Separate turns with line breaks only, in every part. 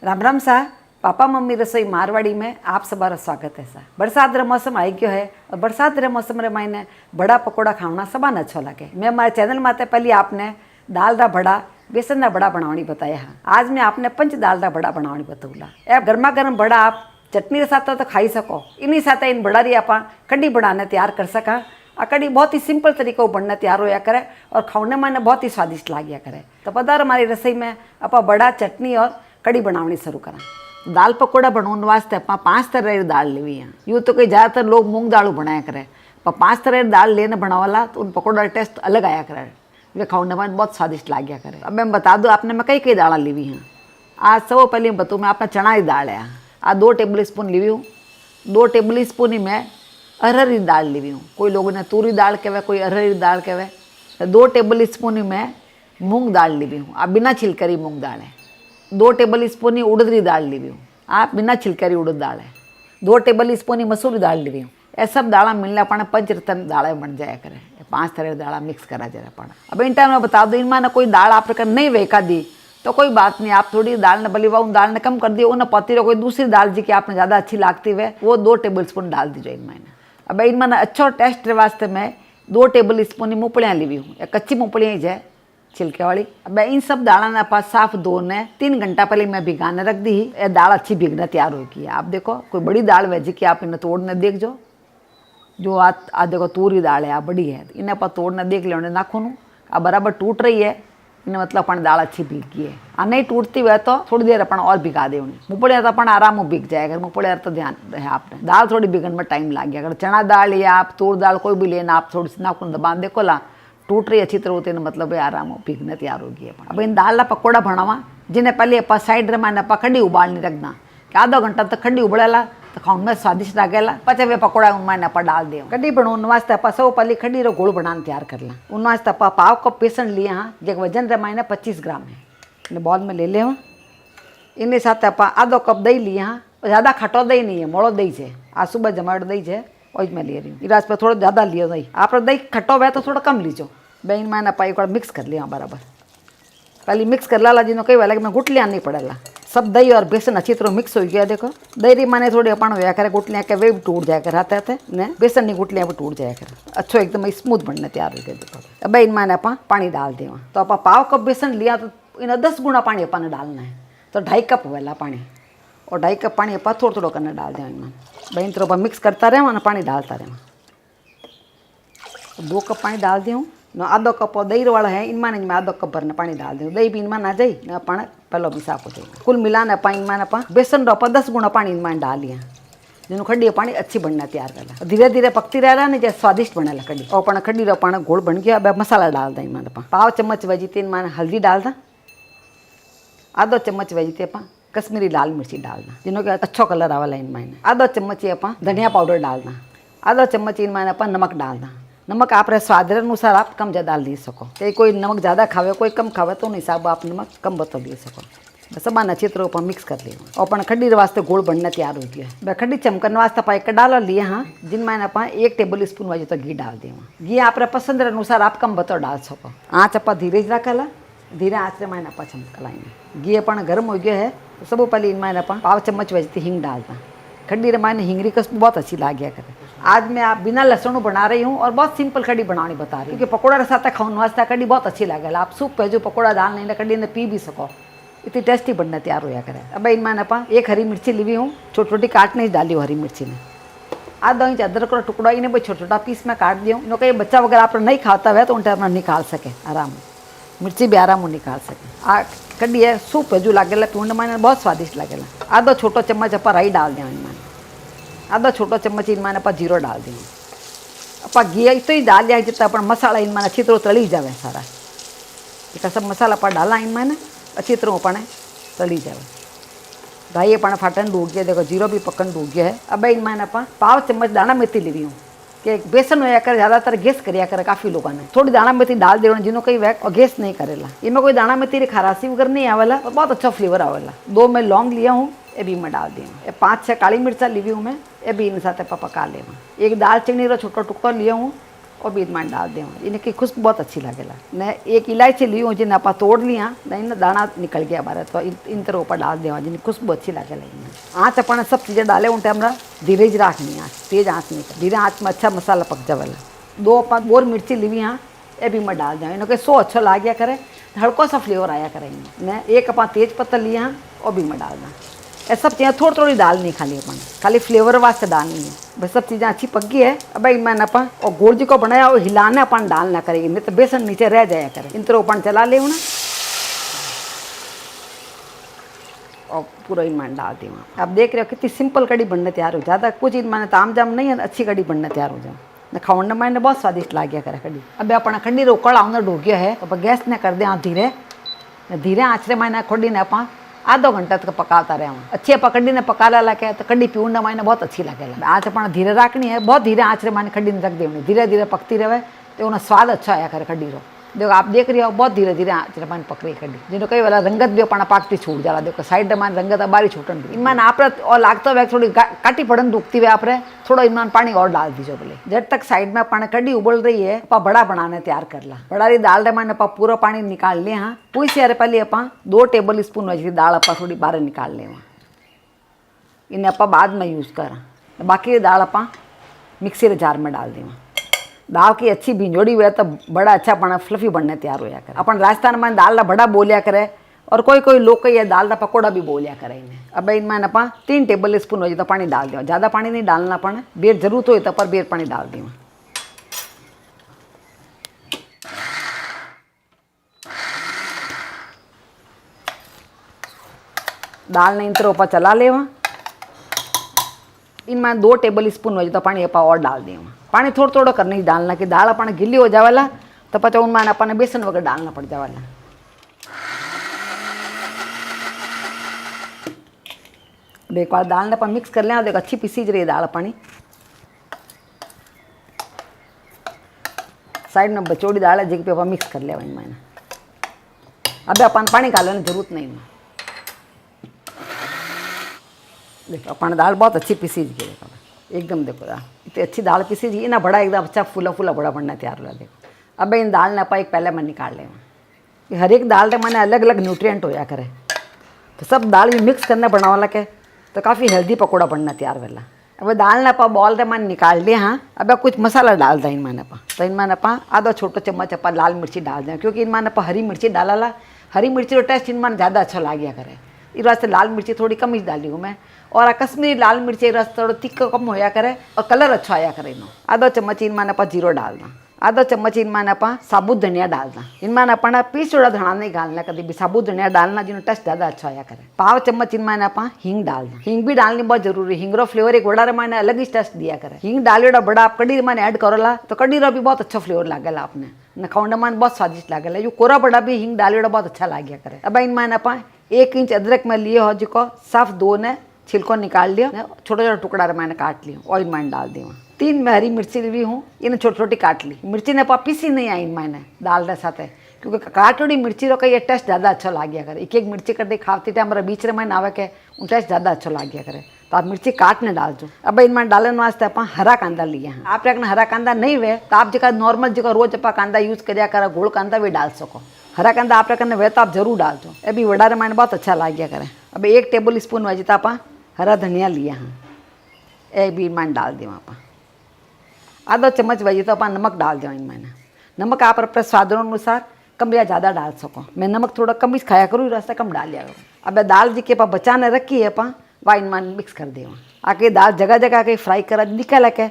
राम राम सा। Papa mummy रसोई मारवाड़ी में आप सबारा स्वागत है सा। बरसात रे मौसम आई गयो है और बरसात रे मौसम रे मायने बड़ा पकोड़ा खाना सबाने अच्छो लगे। मैं हमारे चैनल माते पहले आपने दाल रा बड़ा बेसन रा बड़ा बनावनी बताया है। आज मैं आपने पंच दाल रा बड़ा बनावनी बताऊला। ए गर्मा गर्म बड़ा आप चटनी के साथ तो खाई सको। इन्हीं साथ इन बड़ा री आप कढ़ी बनाने तैयार कर सका। आ कढ़ी बहुत ही सिंपल तरीक़ों बनना तैयार होया करे और खाने में बहुत ही स्वादिष्ट लाग्या करे। तो पधार हमारी रसोई में आप बड़ा चटनी और कढ़ी बनावनी शुरू करा। दाल पकोड़ा बनाने वास्ते आप 5 तरह की दाल लेवी है। यूँ तो कोई ज़्यादातर लोग मूंग दाल बनाया करे, पर 5 तरह की दाल लेने बनावाला तो उन पकोड़ा टेस्ट अलग आया करे, वे खाने में बहुत स्वादिष्ट लाग्या करे। अब मैं बता दूँ आपने मैं कई दाल लेवी हैं। आज सब पहले बताऊँ मैं आपने चना की दाल है। आज 2 टेबल स्पून लेवी हूँ। 2 टेबल स्पून ही मैं अरहर की दाल लेवी हूँ। कोई लोगों ने तूरी दाल कहवे, कोई अरहर की दाल कहवे। 2 टेबल स्पून ही मैं मूंग दाल लेवी हूँ। आप बिना छिलकरी मूंग दाल है। 2 टेबल स्पून ही उड़द की दाल लेवी हूँ। आप बिना छिलकरी उड़द दाल है। 2 टेबल स्पून ही मसूर की दाल लेवी हूँ। ये सब दाला मिलने अपने 5 रतन दालें बन जाया करे। 5 तरह की दाला मिक्स करा जाए अपन। अब इन टाइम में बता दो इनमें कोई दाल आप नहीं वेका दी तो कोई बात नहीं, आप थोड़ी दाल ने बली उन दाल ने कम कर दी, उन्हें पति रहो कोई दूसरी दाल जी की आपने ज़्यादा अच्छी लगती है वो 2 टेबल स्पून डाल दीजिए इनमें। अब इनमें अच्छो टेस्ट वास्ते मैं 2 टेबल स्पून ही मूँगफलियाँ ली हूँ। या कच्ची मूँगफलियाँ ही है छिलके वाली। अब इन सब दालों ने पास साफ धोने 3 घंटा पहले मैं भिगाने रख दी। ये दाल अच्छी भिगना तैयार होगी। आप देखो कोई बड़ी दाल है जी की आप इन्हें तोड़ने देख जो आज देखो तूरी दाल है आप बड़ी है, इन्हें पर तोड़ने देख ले नाखो नू आ बराबर टूट रही है, इन्हें मतलब अपन दाल अच्छी भीग गई है। आ नहीं टूटती हुआ तो थोड़ी देर अपन और भिगा दे। मूँगफलियाँ तो अपन आराम में भीग जाएगा। मूँगफलियाँ तो ध्यान है आपने दाल थोड़ी भिगन में टाइम लग गया। अगर चना दाल या आप तूर दाल कोई भी लेना आप थोड़ी सी नाखून दबा देखो ला टूट रही अच्छी तरह होती है, मतलब आराम हो भीगने तैयार होगी। अब इन दाल का पकौड़ा बनावा जिन्हें पहले आप साइड रे मैंने आप कढ़ी उबालनी रखना कि आधा घंटा तक कढ़ी उबड़ेला तो खाने में स्वादिष्ट लगेला। पचे वे पकौड़ा उनमें आप डाल दे। कढ़ी बनाने वास्ते आप सब पहले कढ़ी रो घोल बनाने तैयार कर ला। उन वास्ते आप पाव कप बेसन लिए हाँ जो वजन रे मायने 25 ग्राम है। इन्हें बॉल में ले ले। इन्हें साथ आप आधो कप दही लिए हाँ। ज़्यादा खटो दही नहीं है, मोड़ो दही है। आज सुबह जमाड़ दही है वही मैं ले रही हूँ। इराज पर थोड़ा ज़्यादा लियो दही। आप दही खट्टो हुआ तो थोड़ा कम लीजो। बहन मैंने आप एक बार मिक्स कर लिया बराबर। पहले मिक्स कर ला जिन्होंने कई वाला कि मैं गुटलियाँ नहीं पड़ेला। सब दही और बेसन अच्छी तरह मिक्स हो गया। देखो दही री माने थोड़ी अपन होया करे गुटलियाँ के वे भी टूट जाया कर आते आते ने बेसन नहीं गुटलियाँ भी टूट जाया कर। अच्छो एकदम स्मूथ बनने तैयार हो गया। देखो अब इन मैंने आप पानी डाल देवा। तो आप पाव कप बेसन लिया तो इन्हें 10 गुना पानी अपन डालना है। तो 2.5 कप हुआ पानी और 2.5 कप पानी आप थोड़ा थोड़ा करना डाल दें। इनमें बहन तरह पर मिक्स करता रहे ना पानी डालता रहे। 2 कप पानी डाल दूँ न आधो कप दही वाला है इनमें मैं आधो कप भरने पानी डाल दूँ। दही भी इनमें ना जाए न अपन पहलो भी साफ हो जाए। कुल मिलाने अपन इनमें आप बेसन रो 10 गुना पानी इनमें डाल लिया जिन्होंने कढ़ी पानी अच्छी बनना तैयार कर। धीरे धीरे पकती रह रहा नहीं जैसे स्वादिष्ट बनेला कढ़ी। और अपन कढ़ी रो अपन घोल बन गया। अब मसाला डाल दें इनमें पाव चम्मच वजीते इनमें हल्दी डाल दा। आधो चम्मच वजीते अपन कश्मीरी लाल मिर्ची डालना जिन्हों के अच्छो कलर आवाला इनमें। आधो चम्मच अपन धनिया पाउडर डालना। आधो चम्मच इनमें अपन नमक डालना। नमक आप स्वाद अनुसार आप कम ज़्यादा ले सको। कोई नमक ज़्यादा खावे कोई कम खावे तो उन हिसाब आप नमक कम बतो ले सको। सामान अच्छी तरह पर मिक्स कर लिया और अपन खड्डी वास्ते गोल बनने तैयार हो गया। मैं खड्डी चमकने वास्ते आप एक डाला लिए हाँ जिनमें आप 1 टेबल स्पून वाली तो घी डाल दें। घी आप पसंद अनुसार आप कम बतो डाल सको। आँच आप धीरे रखेला धीरे आँच रे मैंने आप चमकलाएंगे। घी अपन गर्म हो गया है तो सब पहले इनमें आप पाव चम्मच वजती हींग डालता। खड्डी रे मायने हिंगरी खुशबू बहुत अच्छी लागिया करे। आज मैं आप बिना लहसुन बना रही हूँ और बहुत सिंपल कढ़ी बनानी बता रही हूँ क्योंकि पकौड़ा के साथ खाने वास्ते कढ़ी बहुत अच्छी लगेगा। आप सूप पे जो पकौड़ा डाल नहीं कढ़ी ने पी भी सको, इतनी टेस्टी बनना तैयार होया करे। अब इनमें आप 1 हरी मिर्ची ली हूँ छोटी छोटी काटने डाली हरी मिर्ची ने। आधा इंच अदरक का टुकड़ा इन्हें भी छोटा छोटा पीस में काट दियो। इन्हों कहीं बच्चा वगैरह आप नहीं खाता हुआ तो उन टाइम निकाल सके आराम। मिर्ची भी आराम निकाल सके। कढ़ी है सूप जो लागेला पीने में बहुत स्वादिष्ट लगेला। आधो छोटो चम्मच आप राई डाल दें इनमें। आधा छोटो चम्मच इनमें आप जीरो डाल दें। आप घी तो ही डाल दिया जितना अपन मसाला इनमें अच्छी तरह तली जाए सारा। एक सब मसाला आप डाला इनमें अच्छी तरह अपन तली जाए। राई अपन फाटन डूब गया। देखो जीरो भी पकन डूब गया है। अब इनमें आप पाव चम्मच दाना मेथी ली हूँ कि बेसन होया कर ज़्यादातर गैस करिया करे काफ़ी लोगों ने। थोड़ी दाना मेथी डाल दे जिन्हों कई वैक और गैस नहीं करेला। इनमें कोई दाना मेथी री खरासी वगैरह नहीं आवेला और बहुत अच्छा फ्लेवर आवेला। 2 मैं लौंग लिया हूँ ये भी मैं डाल दी हूँ। 5-6 काली मिर्चा ली हूँ मैं ये भी इन साथ पका लेवा। 1 दालचीनी रो छोटो टुकड़ो लिया हूँ और भी इनमें डाल दें। इनकी खुशबू बहुत अच्छी लगेला। ने एक इलायची ली हूँ जिन्हें आप तोड़ लिया नहीं ना दाना निकल गया बारे तो इन तरह ऊपर डाल देवा जिनकी खुशबू अच्छी लगेला। इनमें आँच अपन सब चीज़ें डाले उन टाइम धीरे ही रखनी आँच, तेज आँच नहीं कर, धीरे आँच में अच्छा मसाला पक जावेला। 2 अपन बोर मिर्ची ली यहाँ ये भी मैं डाल दें। इन्होंने सो अच्छा ला गया करे, हल्का सा फ्लेवर आया करे इनमें। ने एक अपन तेज पत्ता लिया और भी मैं डाल दें। ये सब चीज़ें थोड़ी थोड़ी डालनी खाली अपन, खाली फ्लेवर वास्ते डालनी है। बस सब चीज़ें अच्छी पक गई है। अब मैंने अपन और गोल जी को बनाया और हिलाने अपन डालना करेगी नहीं तो बेसन नीचे रह जाया करे। इन तरह अपन चला ले ना और पूरा इनमें डाल दी। आप देख रहे हो कितनी सिंपल कड़ी बनने तैयार हो, ज़्यादा कुछ इनमें ताम जाम नहीं है, अच्छी कड़ी बनने तैयार हो जाए। न खाने मैंने बहुत स्वादिष्ट ला गया करे कड़ी। अब अपना खंडी रोकड़ा आना डो गया है तो गैस ने कर दे धीरे धीरे आँचरे मैंने खोडी ने अपन आधो घंटा तक पकाता रहे। अच्छी आप कड्डी ने पका ला के तो कड्डी पीवने मैंने बहुत अच्छी लगेगा। आँच अपना धीरे रखनी है, बहुत धीरे आँच रे मैंने कड्डी ने रख देनी, धीरे धीरे पकती रहे तो उन्हें स्वाद अच्छा आया करे कड्डी रो। देखो आप देख रही हो बहुत धीरे धीरे आँच रे मैंने पक रही कड्डी, जिन्होंने कई वाला रंगत भी अपना पाकती छूट जाला। देखो साइड में रंगत बारी छूटन दी इनमें आप और लागता हुआ थोड़ी काटी पड़न दुखती हुए आप थोड़ा इनमें पानी और डाल दीजिए बोले। जब तक साइड में अपने कड्डी उबल रही है अपा बड़ा बनाने तैयार कर ला। बड़ा रही दाल रे मैंने अपा पूरा पानी निकाल लिया। हाँ पूरी से अरे पहले अपा 2 टेबल स्पून वजह दाल अपा थोड़ी बाहर निकाल ले, इन्हें अपा बाद में यूज़ करा। बाकी दाल अपा मिक्सी रे जार में डाल दें। दाल की अच्छी भिंजोड़ी हुए तो बड़ा अच्छा अपना फ्लफी बनने तैयार होया करे। अपन राजस्थान में दाल ला बड़ा बोलिया करे और कोई लोग ये दाल का पकौड़ा भी बोलिया करे इन्हें। अब इनमें अपा 3 टेबल स्पून हो तो पानी डाल दिया, ज़्यादा पानी नहीं डालना अपन, बेर जरूरत हो तो पर बेर पानी डाल दिया। दाल ने इन तरह ऊपर चला ले। इनमें 2 टेबल स्पून हो तो पानी अपा और डाल दिया। पानी थोड़ा थोड़ा करने ही डालना कि दाल अपन गिल्ली हो जावेला तो पचा उनमें अपन बेसन वगैरह डालना पड़ जावेला। एक बार दाल ने अपन मिक्स कर लिया, देखो अच्छी पिसी रही दाल अपनी। साइड में बचौड़ी दाल है जिस पे अपन मिक्स कर लिया इनमें। अब अपन पानी डालने की जरूरत नहीं। देखो अपन दाल बहुत अच्छी पिसी गई एकदम। देखो दाल इतनी अच्छी दाल पिसी जी ना, बड़ा एकदम अच्छा फूला फूला बड़ा बनना तैयार हो। देखो अब इन दाल ने अपन एक पहले मैं निकाल ले। हर एक दाल रे मैंने अलग अलग न्यूट्रिएंट होया करे तो सब दाल भी मिक्स करना बनावा के तो काफ़ी हेल्दी पकौड़ा बनना तैयार वेला। अब दाल ने अपा बॉल रे मैंने निकाल लिया। हाँ अब कुछ मसाला डाल दें इनमें अपा, तो इनमें अपा आधा छोटा चम्मच अपा लाल मिर्ची डाल दें क्योंकि इनमें अपा हरी मिर्ची डाला ला। हरी मिर्ची का टेस्ट इनमें ज़्यादा अच्छा ला गया करे, इस वास्ते लाल मिर्ची थोड़ी कम ही डाली हूँ मैं। और कश्मीरी लाल मिर्ची रस थोड़ा तिक्का कम होया करे और कलर अच्छा आया करे। इनो आधा चम्मच इनमें अपा जीरो डालना, आधा चम्मच इनमें अपा साबुत धनिया डालना। इनमें अपना पीस थोड़ा धना नहीं डालना, कभी भी साबुत धनिया डालना जिन्होंने टेस्ट ज़्यादा अच्छा आया करे। पाव चम्मच इनमें अपा हींग डालना, हींग भी डालनी बहुत जरूरी। हींग रो फ्लेवर एक बड़ा मैंने अलग ही टेस्ट दिया करे। हींग डाले बड़ा आप कड़ी मैंने ऐड करोला तो कड़ी रो भी बहुत अच्छा फ्लेवर लागेला आपने न खाने में बहुत स्वादिष्ट लागेला। जो कोरा बड़ा भी हींग डाले बहुत अच्छा ला गया करे। अब इनमें अपा 1 इंच अदरक में लिए हो जिको साफ 2 ने छिलको निकाल लिया, छोटा छोटा टुकड़ा मैंने काट लिया और इनमें डाल दिया। 3 में हरी मिर्ची ली हूँ, इन्हें छोटी छोटी काट ली। मिर्ची ने पीसी नहीं आई मैंने दाल के साथ क्योंकि काटोड़ी मिर्ची रो का ये टेस्ट ज़्यादा अच्छा ला गया करे। एक एक मिर्ची करते खाती टाइम हमारा बीच में आवे के उन टेस्ट ज़्यादा अच्छा ला गया करे तो आप मिर्ची काटने डाल दो। अब इनमें डालने वास्ते आप हरा कांदा लिए हैं। आप हरा कांदा नहीं वे तो आप जो नॉर्मल जो रोज आप कांदा यूज़ कराया करा गोल कांदा भी डाल सको। हरा कांदा आप वे तो आप जरूर डाल दो, ये भी वड़ा मैंने बहुत अच्छा ला गया करे। अब 1 टेबल स्पून वजह आप हरा धनिया लिया हाँ ये भी मैंने डाल दिया। आप आधा चम्मच वजह तो आप नमक डाल दो इनमें। नमक आप अपने स्वादानुसार कम या ज़्यादा डाल सको। मैं नमक थोड़ा कम ही खाया करूँ, रास्ता कम डाल लिया करूँ। अब दाल जी के पा बचाने रखी है अपा वह इनमें मिक्स कर दे। आके दाल जगह जगह के फ्राई करा निकाल के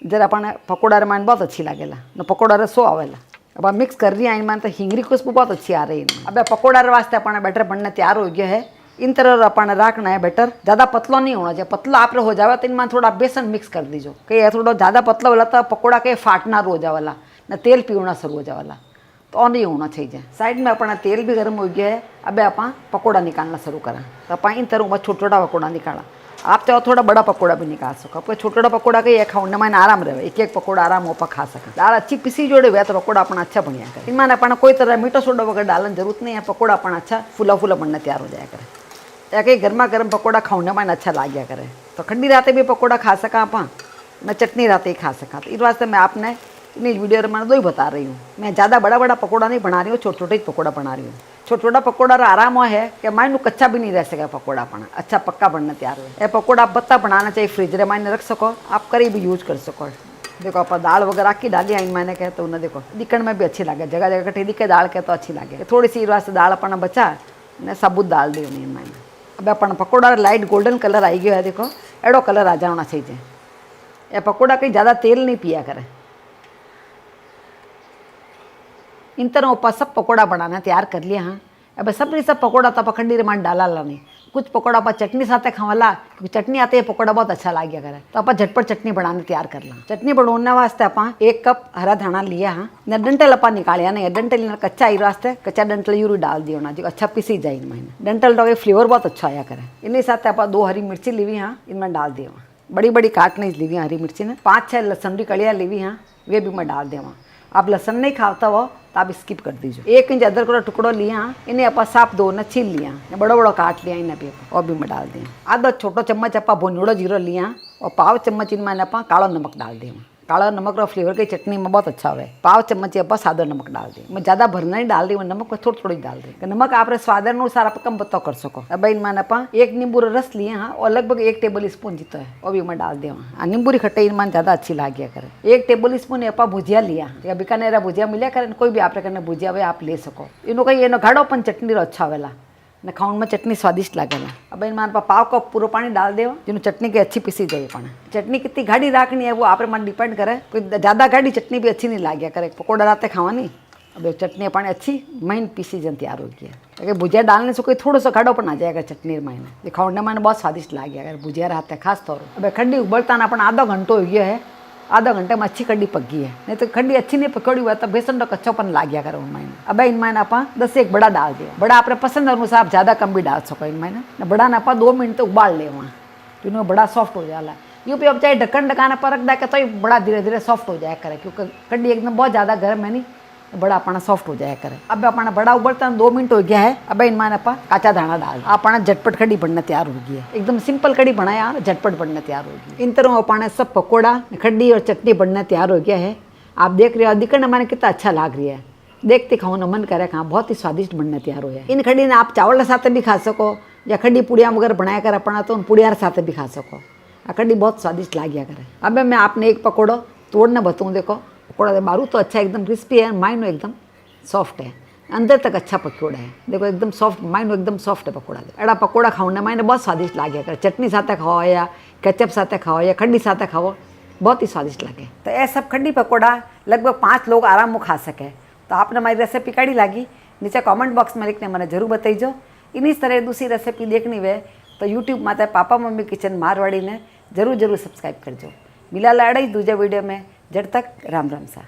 जरा अपन पकौड़ा रमान बहुत अच्छी लगेला न पकौड़ा रसो आवेला। अब आप मिक्स कर रही हैं इनमें तो हिंगरी खुशबू बहुत अच्छी आ रही है। अब पकौड़ा वास्ते अपना बैटर बनने तैयार हो गया है। इन तरह अपन रखना है बैटर, ज़्यादा पतला नहीं होना चाहिए। पतला आप हो जावे तो इनमें थोड़ा बेसन मिक्स कर दीजिए कहीं थोड़ा ज़्यादा पतला वाला तो पकौड़ा के फाटना रो जावाला न तेल पीना शुरू हो जावाला तो और नहीं होना चाहिए। साइड में अपना तेल भी गर्म हो गया है। अब आप पकौड़ा निकालना शुरू करें तो आप इन तरह छोटा छोटा पकौड़ा निकाला। आप चाहो थोड़ा बड़ा पकौड़ा भी निकाल सको। आपको छोटा छोटा पकौड़ा के खाने में आराम रहे, एक एक पकौड़ा आराम ऊपर खा सके। दाल अच्छी पिसी जोड़े हुए तो पकौड़ा अपना अच्छा बनिया करे। इनमें अपना कोई तरह मीठा सोडा वगैरह डालने की जरूरत नहीं है। पकौड़ा अपना अच्छा फूला फूला बनना तैयार हो जाया करे। एक गर्मा गर्म पकौड़ा खाने में अच्छा ला गया करे तो ठंडी रातें भी पकौड़ा खा सका आप, मैं चटनी रातें ही खा सका। तो इस वास्ते मैं आपने इस वीडियो में मैं दो ही बता रही हूँ। मैं ज़्यादा बड़ा बड़ा पकौड़ा नहीं बना रही हूँ, छोटे छोटे ही पकौड़ा बना रही हूँ। छोटा छोटा पकौड़ा आराम है कि माइनू कच्चा भी नहीं रह सके पकौड़ा पण अच्छा पक्का बनना तैयार हो। ये पकौड़ा आप बत्ता बनाना चाहिए, फ्रिज रे मायने रख सको, आप करी भी यूज कर सको। देखो आप दाल वगैरह की डाली आई मैंने कहे तो उन्हें देखो दिखण में भी अच्छी लगे, जगह जगह कटी दिखे दाल के तो अच्छी लगे। थोड़ी सी वास्ते दाल अपन बचा ने साबुत दाल दी नहीं मैंने। अब अपन pakora light golden colour I गयो है, देखो एड़ो कलर आ जाना चाहिए। ये पकौड़ा कहीं ज़्यादा तेल नहीं पिया करे। इन तरह ऊपर सब पकौड़ा बनाना तैयार कर लिया। हाँ अब सब पकौड़ा तो खंडी मान डाला नहीं, कुछ पकौड़ा आप चटनी साथ खावाला क्योंकि चटनी आती है पकौड़ा बहुत अच्छा लगे करे तो आप झटपट चटनी बनाने तैयार कर ला। चटनी बनाने वास्ते आप 1 कप हरा धाना लिया। हाँ ने डंटल आप निकालिया नहीं, डंटल कच्चा आई वास्ते कच्चा डंटल यूरी डाल दियो ना जो अच्छा पिसी जाए इनमें। डंटल तो फ्लेवर बहुत अच्छा आया करे। इन्हीं साथ आप 2 हरी मिर्ची लीवी। हाँ इनमें डाल दियो, बड़ी बड़ी काट नहीं लीवी हरी मिर्ची ने। 5-6 लहसुन की कड़ियाँ लीवी। हाँ वे भी मैं डाल देवा। आप लहसुन नहीं खाता हो तो आप स्किप कर दीजिए। 1 इंच अदरक का टुकड़ो लिया, इन्हें आप साफ धो न छील लिया, बड़ो बड़ो काट लिया इन्हें भी और भी मैं डाल दिया। आधा छोटो चम्मच आप भुनोड़ो जीरो लिया और पाव चम्मच इनमें आप कालो नमक डाल दिया। काला नमक रो फ्लेवर की चटनी में बहुत अच्छा है। पाव चम्मच आप सादो नमक डाल दी। मैं ज़्यादा भरना नहीं डाल रही हूँ, नमक मैं थोड़ी थोड़ी डाल रही। नमक आप स्वाद अनुसार आप कम बत्तो कर सको। अब इनमें आप 1 नींबू रस लिए। हाँ और लगभग 1 टेबल स्पून जीतो है वो भी मैं डाल दिया। नींबू री खट्टाई इनमें ज़्यादा अच्छी लगे करे। 1 टेबल स्पून आप भुजिया लिया, या बीकानेर भुजिया मिले करे, कोई भी आप भुजिया वे आप ले सको। इनो कहीं एनो गाढ़ोपन चटनी रो अच्छा वेला ने खाने में चटनी स्वादिष्ट लगेगा। अब इनमें पाव कप पूरा पानी डाल देव जिन्होंने चटनी की अच्छी पिसी जाए। पानी चटनी कितनी गाढ़ी रखनी है वो आप मन डिपेंड करे। कोई ज़्यादा गाढ़ी चटनी भी अच्छी नहीं लगे करे, पकौड़ा राते खावानी। अब चटनी पानी अच्छी महीन पीसी जन तैयार हो गया। अगर भुजिया डालने से कोई थोड़ा सा गाढ़ोपन आ जाएगा चटनी महीने, खाने में बहुत स्वादिष्ट लगे अगर भुजिया रहते खास तौर। अब खंडी उबलता ना अपन आधा घंटो हो गया है, आधा घंटे में अच्छी खंडी पक गई है। नहीं तो खंडी अच्छी नहीं पकड़ी हुआ तो बेसन तो कच्चापन लग गया करे उनमें। अब इनमें आप 10 से 1 बड़ा डाल दिया। बड़ा अपने पसंद अनुसार आप ज़्यादा कम भी डाल सको इनमें ना। बड़ा ना आप 2 मिनट तो उबाल ले वहाँ तो इनमें बड़ा सॉफ्ट हो जाला। यूँ भी अब चाहे ढक्कन ढकाना पर रख दे के तो ये बड़ा धीरे धीरे सॉफ्ट हो जाया करे क्योंकि खंडी एकदम बहुत ज़्यादा गर्म है नहीं, बड़ा अपना सॉफ्ट हो जाया करे। अब अपना बड़ा उबलता 2 मिनट हो गया है। अब इनमें आप काचा धाना डाल अपना झटपट कड़ी बनना तैयार हो गई है। एकदम सिंपल कड़ी बनाया झटपट बनना तैयार हो गई। इन तरह अपना सब पकौड़ा खड्डी और चटनी बनना तैयार हो गया है। आप देख रहे हो दिखने हमारे कितना अच्छा लग रहा है, देखते खाओ ना मन करे खा, बहुत ही स्वादिष्ट बनना तैयार हो गया। इन खड्डी ने आप चावल के साथ भी खा सको या खड्डी पुड़िया वगैरह बनाया कर अपना तो उन पुड़िया के साथ भी खा सको। खड्डी बहुत स्वादिष्ट लग गया करे। अब मैं आपने एक पकौड़ो तोड़ना बताऊँ। देखो पकौड़ा बारू तो अच्छा एकदम क्रिस्पी है, माइनो एकदम सॉफ्ट है, अंदर तक अच्छा पकौड़ा है। देखो एकदम सॉफ्ट, माइनो एकदम सॉफ्ट है पकौड़ा। एड़ा पकौड़ा खाने मायने बहुत स्वादिष्ट लगे कर, चटनी साथ खाओ या केचप साथ खाओ या खंडी साथ खाओ, बहुत ही स्वादिष्ट लगे। तो यह सब खंडी पकौड़ा लगभग 5 लोग आराम में खा सके। तो आपने हमारी रेसिपी कड़ी लगी नीचे कमेंट बॉक्स में लिखने मैंने जरूर बताइजो। इन्हीं तरह दूसरी रेसिपी देखनी वे तो यूट्यूब माते पापा मम्मी किचन मारवाड़ी ने जरूर सब्सक्राइब करजो। मिला लाड़ा दूजे वीडियो में, जब तक राम राम सा।